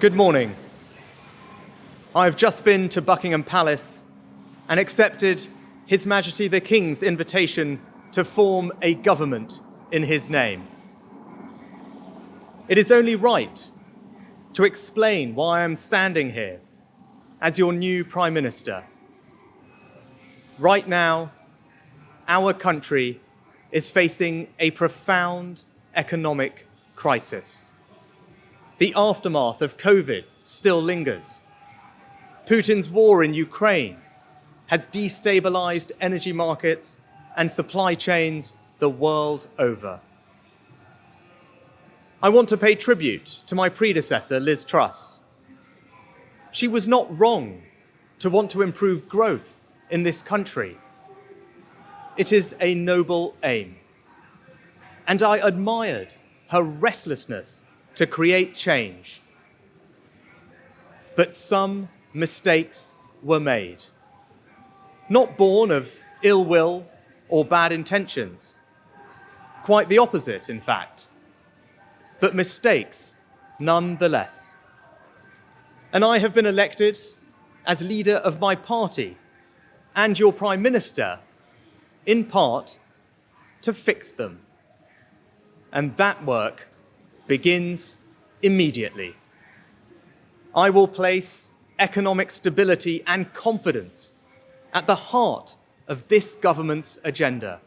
Good morning. I have just been to Buckingham Palace and accepted His Majesty the King's invitation to form a government in his name. It is only right to explain why I am standing here as your new Prime Minister. Right now, our country is facing a profound economic crisis. The aftermath of COVID still lingers. Putin's war in Ukraine has destabilized energy markets and supply chains the world over. I want to pay tribute to my predecessor, Liz Truss. She was not wrong to want to improve growth in this country. It is a noble aim. And I admired her restlessness to create change. But some mistakes were made, not born of ill will or bad intentions. Quite the opposite, in fact, but mistakes nonetheless. And I have been elected as leader of my party and your Prime Minister, in part, to fix them. And that work begins immediately. I will place economic stability and confidence at the heart of this government's agenda.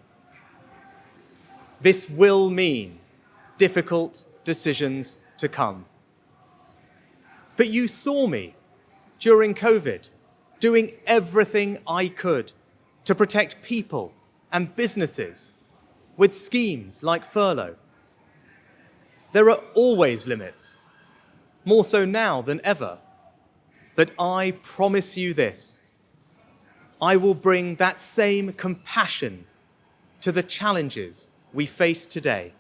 This will mean difficult decisions to come. But you saw me during COVID doing everything I could to protect people and businesses with schemes like furlough. There are always limits, more so now than ever. But I promise you this, I will bring that same compassion to the challenges we face today.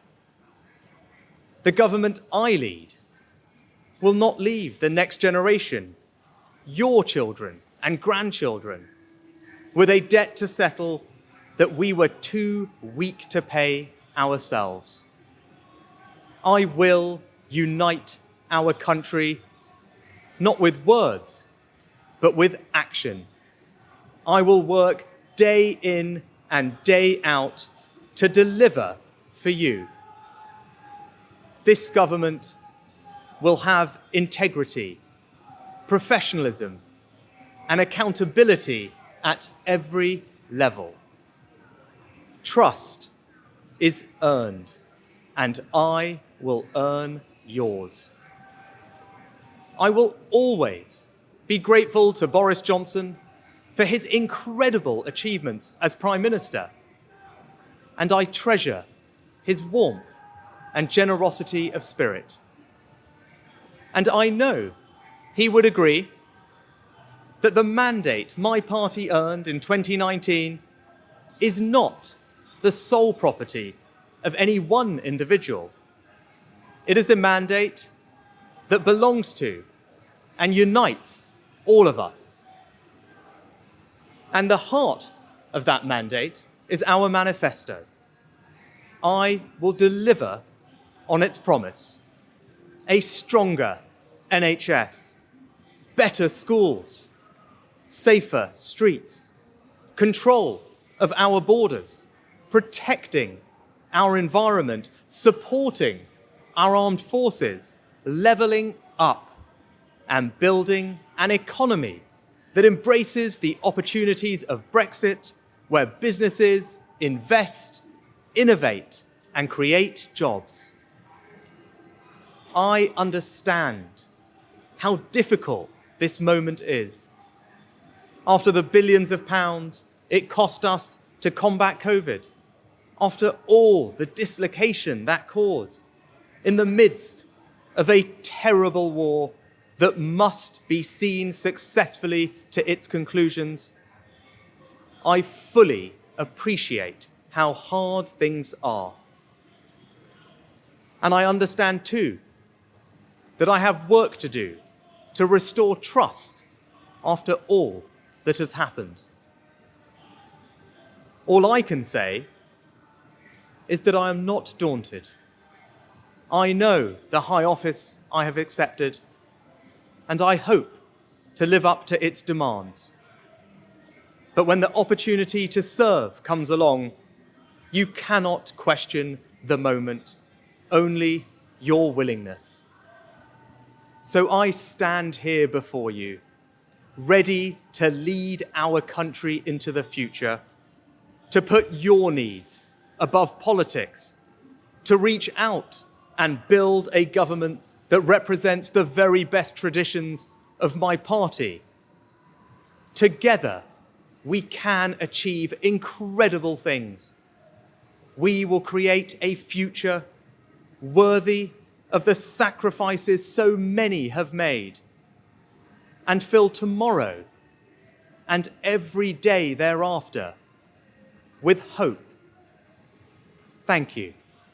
The government I lead will not leave the next generation, your children and grandchildren, with a debt to settle that we were too weak to pay ourselves. I will unite our country, not with words, but with action. I will work day in and day out to deliver for you. This government will have integrity, professionalism, and accountability at every level. Trust is earned, and I will earn yours. I will always be grateful to Boris Johnson for his incredible achievements as Prime Minister, and I treasure his warmth and generosity of spirit. And I know he would agree that the mandate my party earned in 2019 is not the sole property of any one individual. It is a mandate that belongs to and unites all of us. And the heart of that mandate is our manifesto. I will deliver on its promise: a stronger NHS, better schools, safer streets, control of our borders, protecting our environment, supporting our armed forces, levelling up, and building an economy that embraces the opportunities of Brexit, where businesses invest, innovate, and create jobs. I understand how difficult this moment is. After the billions of pounds it cost us to combat COVID, after all the dislocation that caused, in the midst of a terrible war that must be seen successfully to its conclusions, I fully appreciate how hard things are. And I understand too that I have work to do to restore trust after all that has happened. All I can say is that I am not daunted. I know the high office I have accepted, and I hope to live up to its demands. But when the opportunity to serve comes along, you cannot question the moment, only your willingness. So I stand here before you, ready to lead our country into the future, to put your needs above politics, to reach out and build a government that represents the very best traditions of my party. Together, we can achieve incredible things. We will create a future worthy of the sacrifices so many have made, and fill tomorrow and every day thereafter with hope. Thank you.